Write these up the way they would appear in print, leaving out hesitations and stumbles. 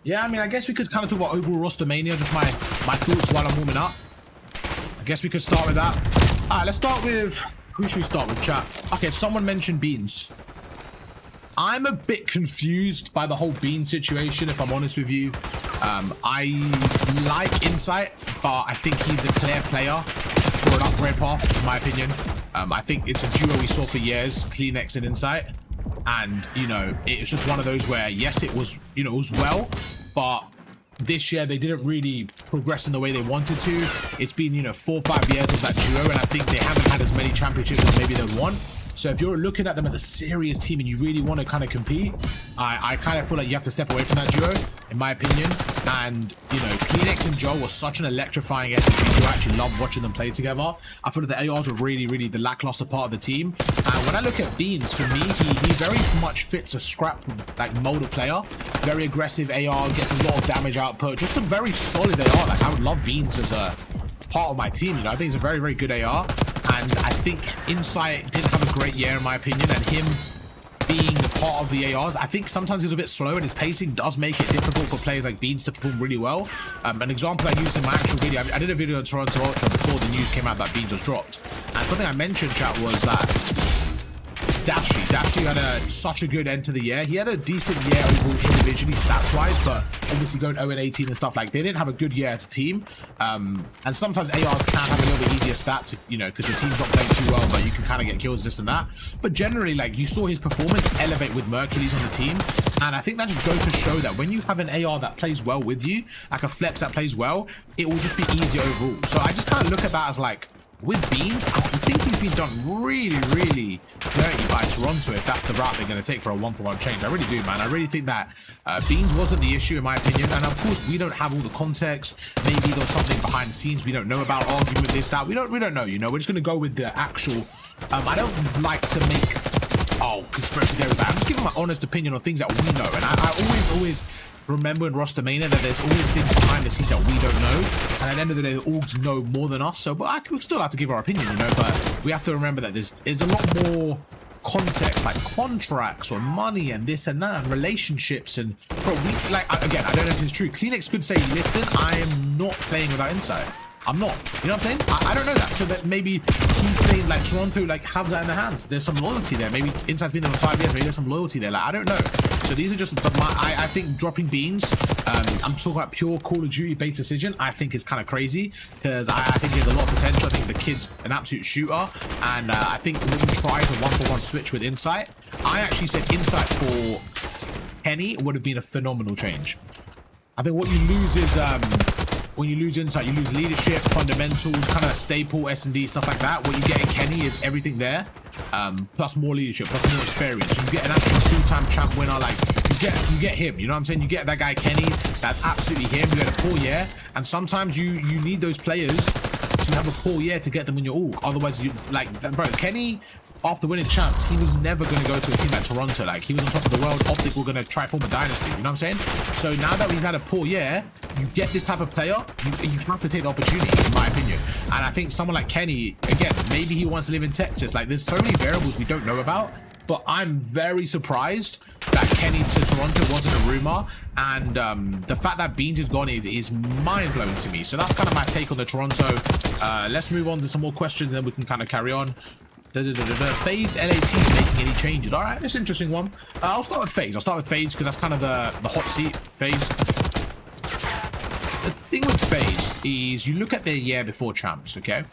Yeah, I mean, I guess we could kind of talk about overall Rostermania, just my thoughts while I'm warming up. I guess we could start with that. All right, let's start with... Who should we start with, chat? Okay, someone mentioned Beans. I'm a bit confused by the whole Bean situation, if I'm honest with you. I like Insight, but I think he's a clear player for an upgrade path, in my opinion. I think it's a duo we saw for years, Kleenex and Insight. And, you know, it's just one of those where, yes, it was, you know, it was well, but this year they didn't really progress in the way they wanted to. It's been, you know, 4 or 5 years of that duo, and I think they haven't had as many championships as maybe they want. So if you're looking at them as a serious team and you really want to kind of compete, I kind of feel like you have to step away from that duo, in my opinion. And, you know, Kleenex and Joe was such an electrifying SMG. I actually loved watching them play together. I thought that the ARs were really, really the lackluster part of the team. And when I look at Beans, for me, he very much fits a scrap, like, mold of player. Very aggressive AR, gets a lot of damage output. Just a very solid AR. Like, I would love Beans as a part of my team, you know. I think he's a very, very good AR. And I think Insight didn't have a great year, in my opinion, and him being part of the ARs, I think sometimes he's a bit slow, and his pacing does make it difficult for players like Beans to perform really well. An example I used in my actual video, I did a video on Toronto Ultra before the news came out that Beans was dropped, and something I mentioned, chat, was that Dashy had such a good end to the year. He had a decent year overall individually stats-wise, but obviously going 0-18 and stuff, like, they didn't have a good year as a team. And sometimes ARs can have a little bit easier stats, if, you know, because your team's not playing too well, but you can kind of get kills, this and that. But generally, like, you saw his performance elevate with Mercules on the team. And I think that just goes to show that when you have an AR that plays well with you, like a flex that plays well, it will just be easier overall. So I just kind of look at that as, like, with Beans, I think he's been done really, really dirty by Toronto if that's the route they're going to take for a 1-for-1 change. I really do, man. I really think that Beans wasn't the issue, in my opinion. And of course, we don't have all the context. Maybe there's something behind the scenes we don't know about, argument, this, that. We don't know, you know. We're just going to go with the actual... I don't like to make... conspiracy theories. I'm just giving my honest opinion on things that we know. And I always remember in Rostermania that there's always things behind the scenes that we don't know, and at the end of the day the orgs know more than us. So but we still have to give our opinion, you know, but we have to remember that there's a lot more context, like contracts or money and this and that and relationships. And bro, we, like, again, I don't know if it's true, Kleenex could say, listen, I am not playing without Insight. I'm not, you know what I'm saying? I don't know that. So that maybe he's saying, like, Toronto, like, have that in their hands. There's some loyalty there. Maybe Insight's been there for 5 years. Maybe there's some loyalty there. Like, I don't know. So these are just, I think dropping Beans, I'm talking about pure Call of Duty based decision, I think is kind of crazy, because I think he has a lot of potential. I think the kid's an absolute shooter. And I think when he tries a 1-for-1 switch with Insight, I actually said Insight for Kenny would have been a phenomenal change. I think what you lose is, when you lose Insight, you lose leadership, fundamentals, kind of staple S&D, stuff like that. What you get in Kenny is everything there, plus more leadership, plus more experience. You get an actual 2-time champ winner, like, you get him, you know what I'm saying? You get that guy Kenny, that's absolutely him. You had a poor year, and sometimes you need those players to have a poor year to get them in your org. Otherwise, you, like, bro, Kenny, after winning champs, he was never going to go to a team like Toronto. Like, he was on top of the world. Optic were going to try form a dynasty, you know what I'm saying? So now that we've had a poor year, you get this type of player, you have to take the opportunity, in my opinion. And I think someone like Kenny, again, maybe he wants to live in Texas. Like, there's so many variables we don't know about, but I'm very surprised that Kenny to Toronto wasn't a rumor. And the fact that Beans is gone is mind-blowing to me. So that's kind of my take on the Toronto. Let's move on to some more questions, then we can kind of carry on. FaZe LAT making any changes? All right, that's an interesting one. I'll start with FaZe. I'll start with FaZe because that's kind of the hot seat. FaZe. The thing with FaZe is you look at their year before champs, okay?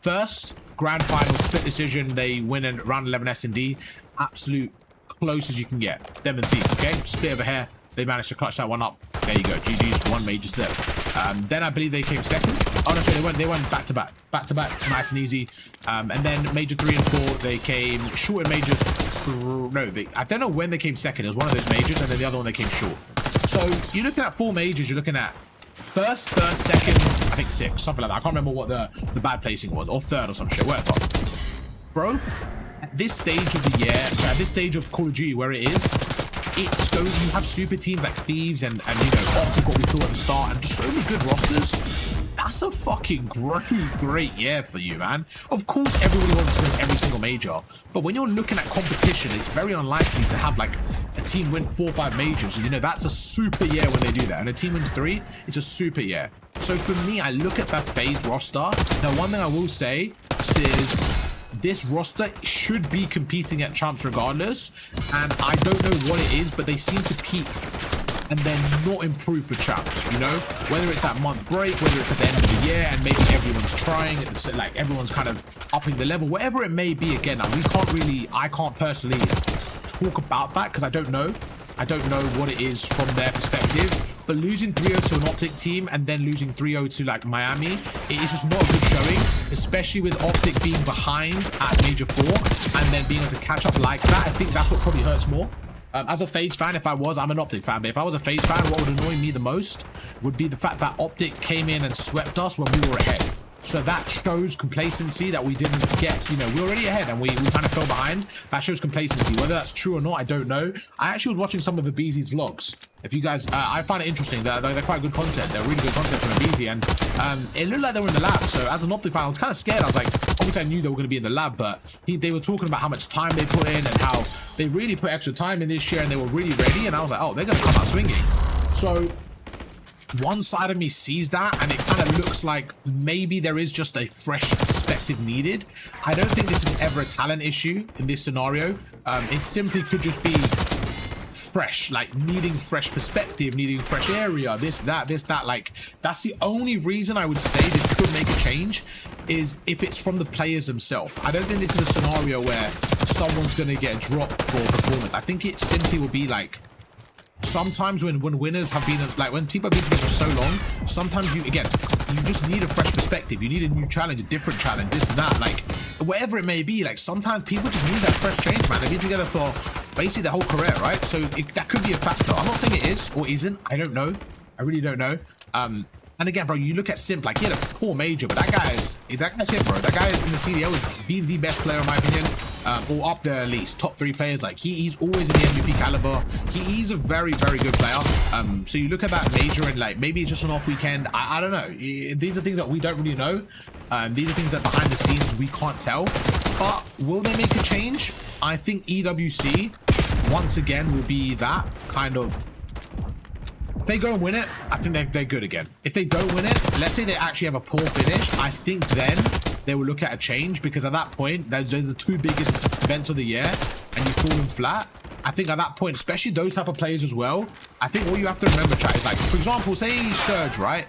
First, grand final, split decision. They win in round 11 S&D. Absolute close as you can get. Them and Thieves, okay? Split of a hair. They managed to clutch that one up. There you go. GG's, 1 majors there. Then I believe they came second. Oh no, sorry, they went back to back, nice and easy. And then major 3 and 4, they came short in major. No, I don't know when they came second. It was one of those majors, and then the other one they came short. So you're looking at 4 majors. You're looking at first, second, I think 6, something like that. I can't remember what the bad placing was, or third or some shit, whatever. Bro, at this stage of the year, so at this stage of Call of Duty where it is, it's going, you have super teams like Thieves and you know, Optic, what we thought at the start, and just so many good rosters. that's a fucking great year for you, man. Of course, everybody wants to win every single major, but when you're looking at competition, it's very unlikely to have like a team win 4 or 5 majors. You know, that's a super year when they do that. And a team wins 3, it's a super year. So for me, I look at that FaZe roster. Now, one thing I will say is this roster should be competing at champs regardless, and I don't know what it is, but they seem to peak and then not improve for champs, you know, whether it's that month break, whether it's at the end of the year and maybe everyone's trying, it's like everyone's kind of upping the level, whatever it may be. Again, I can't personally talk about that because I don't know what it is from their perspective. But losing 3-0 to an Optic team and then losing 3-0 to like Miami, it is just not a good showing, especially with Optic being behind at Major 4 and then being able to catch up like that. I think that's what probably hurts more. As a FaZe fan, I'm an Optic fan, but if I was a FaZe fan, what would annoy me the most would be the fact that Optic came in and swept us when we were ahead. So that shows complacency that we didn't get. You know, we were already ahead and we kind of fell behind. That shows complacency. Whether that's true or not, I don't know. I actually was watching some of Abeezy's vlogs. If you guys, I find it interesting. They're quite good content. They're really good content from Abeezy, and it looked like they were in the lab. So as an Optic fan, I was kind of scared. I was like, obviously I knew they were going to be in the lab, but they were talking about how much time they put in and how they really put extra time in this year and they were really ready. And I was like, oh, they're going to come out swinging. So one side of me sees that and it kind of looks like maybe there is just a fresh perspective needed. I don't think this is ever a talent issue in this scenario. It simply could just be fresh, like needing fresh perspective, needing fresh area, this, that. Like, that's the only reason I would say this could make a change, is if it's from the players themselves. I don't think this is a scenario where someone's going to get dropped for performance. I think it simply will be like, sometimes when winners have been, like when people have been together for so long, sometimes you just need a fresh perspective. You need a new challenge, a different challenge, this and that, like whatever it may be. Like sometimes people just need that fresh change, man. They've been together for basically their whole career, right? So that could be a factor. I'm not saying it is or isn't. I don't know. I really don't know. And again, bro, you look at Simp, like he had a poor major, but that guy's it, bro. That guy in the CDL has been the best player in my opinion, or up there at least, top 3 players. Like he's always in the MVP caliber. He's a very, very good player. So you look at that major and like maybe it's just an off weekend. I don't know. These are things that we don't really know. These are things that behind the scenes we can't tell. But will they make a change? I think EWC once again will be that kind of. If they go and win it, I think they're good again. If they don't win it, let's say they actually have a poor finish, I think then they will look at a change, because at that point, those are the 2 biggest events of the year and you've fallen flat. I think at that point, especially those type of players as well, I think what you have to remember, chat, is like, for example, say Surge, right?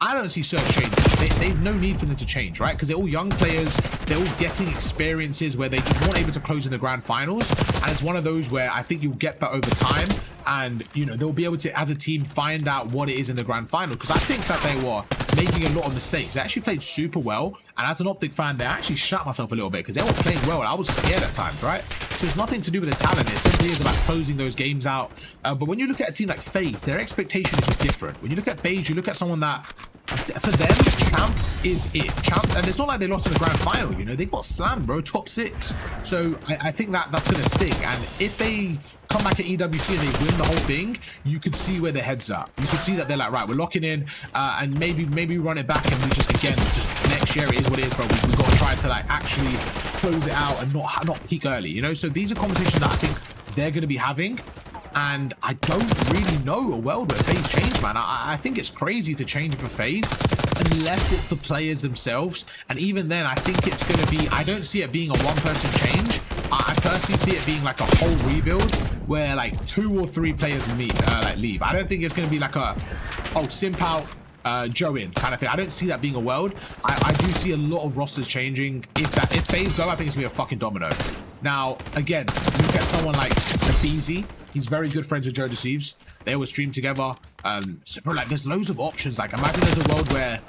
I don't see Surge changing. They've no need for them to change, right? Because they're all young players. They're all getting experiences where they just weren't able to close in the grand finals. And it's one of those where I think you'll get that over time. And, you know, they'll be able to, as a team, find out what it is in the grand final. Because I think that they were making a lot of mistakes. They actually played super well. And as an Optic fan, they actually shot myself a little bit because they were playing well. And I was scared at times, right? So it's nothing to do with the talent. It simply is about closing those games out. But when you look at a team like FaZe, their expectation is just different. When you look at FaZe, you look at someone that, for them, champs is it. Champs, and it's not like they lost in the grand final, you know, they got slammed, bro, top 6. So I think that's gonna stick. And if they come back at EWC and they win the whole thing, you could see where their heads are. You could see that they're like, right, we're locking in, and maybe run it back, and we just, again, just next year it is what it is, bro. We've got to try to like actually close it out and not peak early, you know. So these are conversations that I think they're going to be having. And I don't really know a world where FaZe change, man. I think it's crazy to change for FaZe unless it's the players themselves. And even then, I think it's going to be, I don't see it being a one-person change. I personally see it being like a whole rebuild where like 2 or 3 players leave. I don't think it's going to be like a, oh, Simp out, Joe in kind of thing. I don't see that being a world. I do see a lot of rosters changing. If FaZe go, I think it's going to be a fucking domino. Now, again, look at someone like Abeezy. He's very good friends with Joe Deceives. They always stream together. So bro, like there's loads of options. Like imagine there's a world where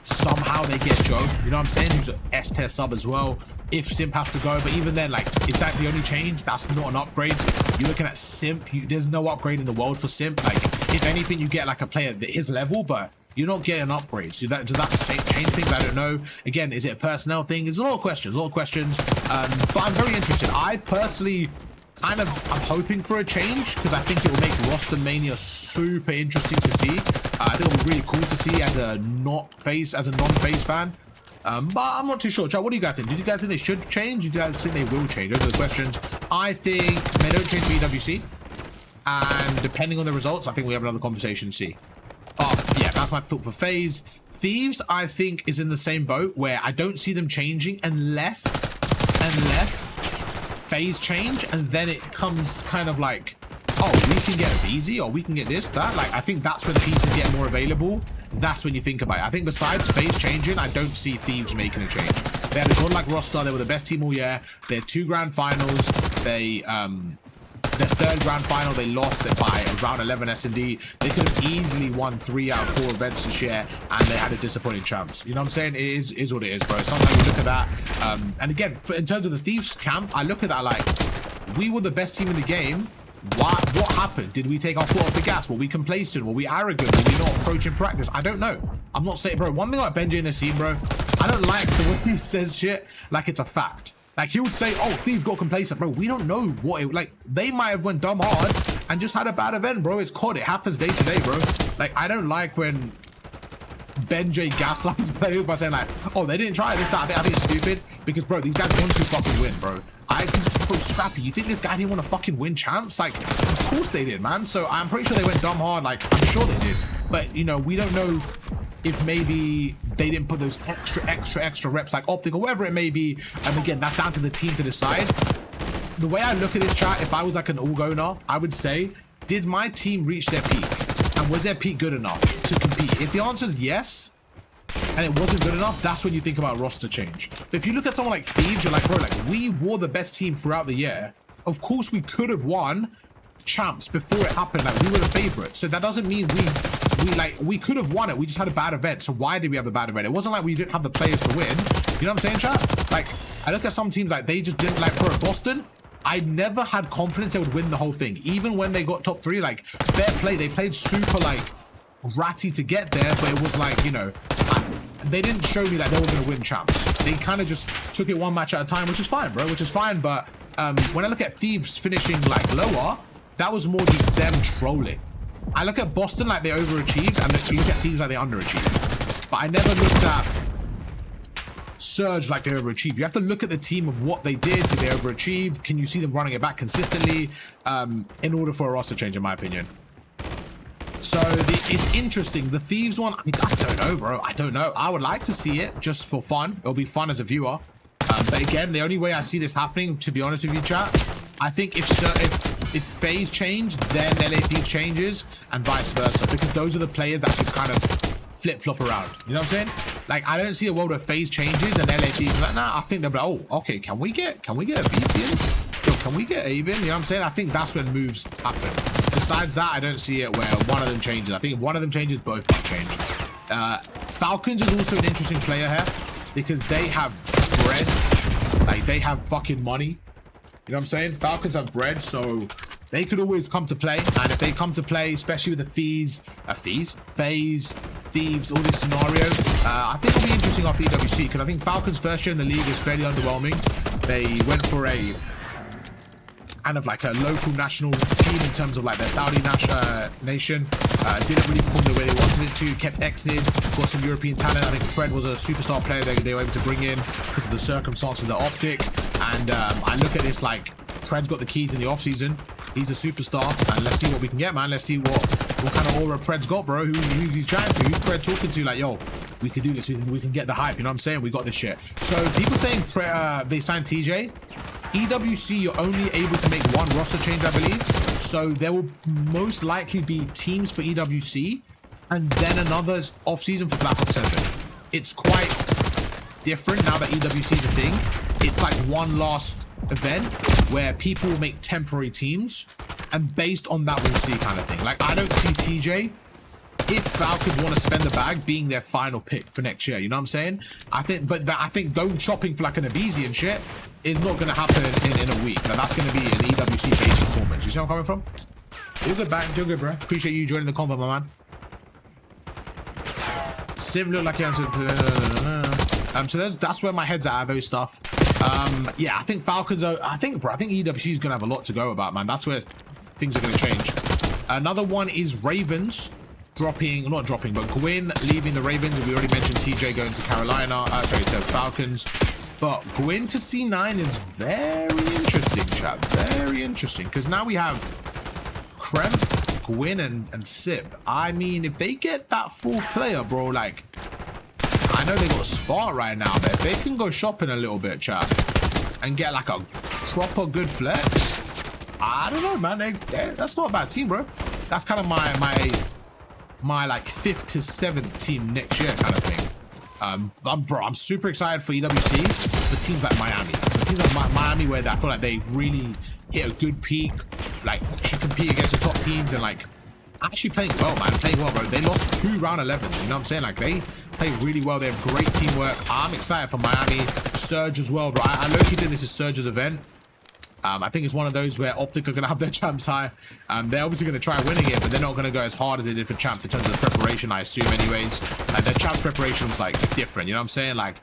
somehow they get Joe, you know what I'm saying, who's an S-tier sub as well, if Simp has to go. But even then, like, is that the only change? That's not an upgrade. You're looking at Simp, there's no upgrade in the world for Simp. Like, if anything, you get like a player at his level, but you're not getting an upgrade. So does that change things? I don't know. Again, is it a personnel thing? There's a lot of questions, but I'm very interested. I personally I'm hoping for a change because I think it will make Rostermania super interesting to see. I think it'll be really cool to see as a non-FaZe fan. But I'm not too sure. Chat, what do you guys think? Do you guys think they should change? Do you guys think they will change? Those are the questions. I think they don't change for EWC. And depending on the results, I think we have another conversation to see. Oh, yeah, that's my thought for FaZe. Thieves, I think, is in the same boat where I don't see them changing unless FaZe change, and then it comes kind of like, oh, we can get a BZ or we can get this, that. Like, I think that's when the pieces get more available. That's when you think about it. I think besides FaZe changing, I don't see Thieves making a change. They had a godlike roster. They were the best team all year. They had 2 grand finals. They, their 3rd grand final, they lost it by around 11 S&D. They could have easily won 3 out of 4 events this year, and they had a disappointing champs. You know what I'm saying? It is what it is, bro. Sometimes you look at that. And again, in terms of the Thieves camp, I look at that like, we were the best team in the game. What happened? Did we take our foot off the gas? Were we complacent? Were we arrogant? Were we not approaching practice? I don't know. I'm not saying, bro. One thing about Benji and Nassim, bro, I don't like the way he says shit like it's a fact. Like, he would say, oh, Thieves got complacent. Bro, we don't know what it, like, they might have went dumb hard and just had a bad event, bro. It's COD. It happens day to day, bro. Like, I don't like when Benji gaslights players by saying, like, oh, they didn't try this, that. I think it's stupid because, bro, these guys want to fucking win, bro. Bro, Scrappy, you think this guy didn't want to fucking win champs? Like, of course they did, man. So I'm pretty sure they went dumb hard. Like, I'm sure they did. But, you know, we don't know if maybe they didn't put those extra reps like optic or whatever it may be. And again, that's down to the team to decide. The way I look at this chat, if I was like an org owner, I would say, did my team reach their peak? And was their peak good enough to compete? If the answer is yes, and it wasn't good enough, that's when you think about roster change. But if you look at someone like Thieves, you're like, bro, like, we were the best team throughout the year. Of course, we could have won champs before it happened. Like, we were the favorite. So that doesn't mean we could have won it. We just had a bad event. So why did we have a bad event? It wasn't like we didn't have the players to win. You know what I'm saying, chat? Like, I look at some teams, like, they just didn't, like, for Boston, I never had confidence they would win the whole thing. Even when they got top 3, like, fair play. They played super, like, ratty to get there, but it was like, you know, they didn't show me that they were going to win champs. They kind of just took it one match at a time, which is fine, bro, which is fine. But when I look at Thieves finishing, like, lower, that was more just them trolling. I look at Boston like they overachieved, and look at Thieves like they underachieved. But I never looked at Surge like they overachieved. You have to look at the team of what they did. Did they overachieve? Can you see them running it back consistently in order for a roster change, in my opinion? So it's interesting. The Thieves one, I don't know, bro. I don't know. I would like to see it just for fun. It'll be fun as a viewer. But again, the only way I see this happening, to be honest with you, chat, I think if FaZe change, then LA Thieves changes, and vice versa, because those are the players that could kind of flip-flop around. You know what I'm saying? Like, I don't see a world where FaZe changes and LA Thieves are like, nah. I think they'll be like, oh, okay, can we get a BC in? Yo, can we get Aben? You know what I'm saying? I think that's when moves happen. Besides that, I don't see it where one of them changes. I think if one of them changes, both might change. Falcons is also an interesting player here because they have bread. Like, they have fucking money. You know what I'm saying? Falcons have bread, so they could always come to play. And if they come to play, especially with the FaZe, Thieves, all these scenarios, I think it'll be interesting after EWC, because I think Falcons' first year in the league was fairly underwhelming. They went for a kind of like a local national team in terms of like their Saudi nation. Didn't really perform the way they wanted it to. Kept exited. Got some European talent. I think Fred was a superstar player they were able to bring in because of the circumstances of the optic. And I look at this like Fred's got the keys in the offseason. He's a superstar. And let's see what we can get, man. Let's see what kind of aura Fred's got, bro. Who's he's chatting to? Who's Fred talking to? Like, yo, we can do this. We can get the hype. You know what I'm saying? We got this shit. So people saying they signed TJ. EWC, you're only able to make one roster change, I believe. So there will most likely be teams for EWC and then another off-season for Black Ops 7. It's quite different now that EWC is a thing. It's like one last event where people will make temporary teams, and based on that, we'll see kind of thing. Like, I don't see TJ, if Falcons want to spend the bag, being their final pick for next year. You know what I'm saying? I think going shopping for like an Abizi and shit is not going to happen in a week. Now, that's going to be an EWC based performance. You see where I'm coming from? You're good, back. You're good, bro. Appreciate you joining the convo, my man. Sim looked like he answered. So that's where my head's at those stuff. Yeah, I think Falcons are, I think EWC is gonna have a lot to go about, man. That's where things are gonna change. Another one is Ravens dropping, not dropping, but Gwyn leaving the Ravens. We already mentioned TJ going to Carolina, sorry, to Falcons. But Gwyn to C9 is very interesting, chat. Very interesting, because now we have Kremp, Gwyn, and Sib. I mean, if they get that fourth player, bro, like, I know they got a spot right now, but if they can go shopping a little bit, chat, and get like a proper good flex, I don't know, man. That's not a bad team, bro. That's kind of my like 5th to 7th team next year kind of thing. I'm super excited for EWC, for teams like Miami. For teams like Miami, where I feel like they've really hit a good peak, like should compete against the top teams and like actually playing well, man. Playing well, bro. They lost 2 round 11s, you know what I'm saying? Like they play really well. They have great teamwork. I'm excited for Miami. Surge as well, bro. I low-key think this is Surge's event. I think it's one of those where Optic are going to have their champs high. They're obviously going to try winning it, but they're not going to go as hard as they did for champs in terms of the preparation, I assume, anyways. Their champs preparation was like different, you know what I'm saying? Like,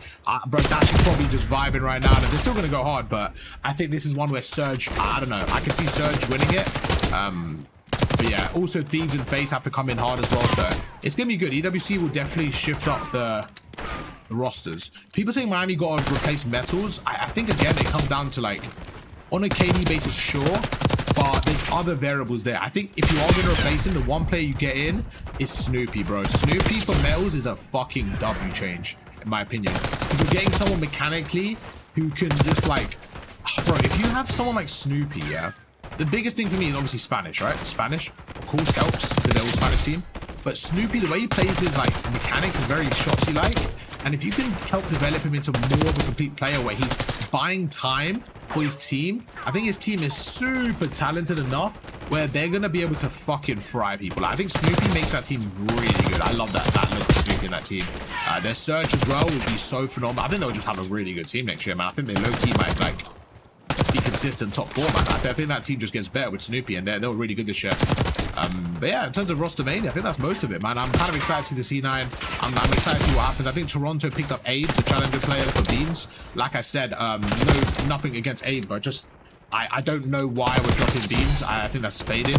bro, that's probably just vibing right now. And they're still going to go hard, but I think this is one where Surge, I don't know, I can see Surge winning it. But yeah, also Thieves and Face have to come in hard as well, so it's going to be good. EWC will definitely shift up the rosters. People saying Miami got to replace Metals. I think, again, it comes down to like, on a KD basis, sure, but there's other variables there. I think if you are going to replace him, the one player you get in is Snoopy, bro. Snoopy for Metals is a fucking W change, in my opinion. If you're getting someone mechanically who can just like, bro, if you have someone like Snoopy, yeah, the biggest thing for me is obviously Spanish, right? Spanish, of course, helps because they're all Spanish team. But Snoopy, the way he plays his like mechanics is very Shotsy-like. And if you can help develop him into more of a complete player where he's buying time for his team, I think his team is super talented enough where they're going to be able to fucking fry people. I think Snoopy makes that team really good. I love that look of Snoopy in that team. Their Surge as well would be so phenomenal. I think they'll just have a really good team next year, man. I think they low-key might like be consistent top 4, man. I think that team just gets better with Snoopy, and they're really good this year. But yeah, in terms of Rostermania, I think that's most of it, man. I'm kind of excited to see the C9. I'm excited to see what happens. I think Toronto picked up Abe, the challenger player for Beans. Like I said, nothing against Abe, but just I don't know why we're dropping Beans. I think that's faded.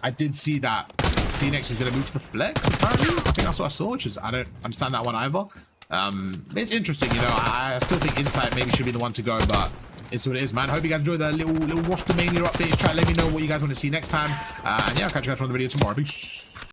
I did see that Phoenix is going to move to the flex, apparently. I think that's what I saw, which is, I don't understand that one either. It's interesting, you know. I still think Insight maybe should be the one to go, but it's what it is, man. Hope you guys enjoyed the little Rostermania updates. Try to let me know what you guys want to see next time. And yeah, I'll catch you guys on the video tomorrow. Peace.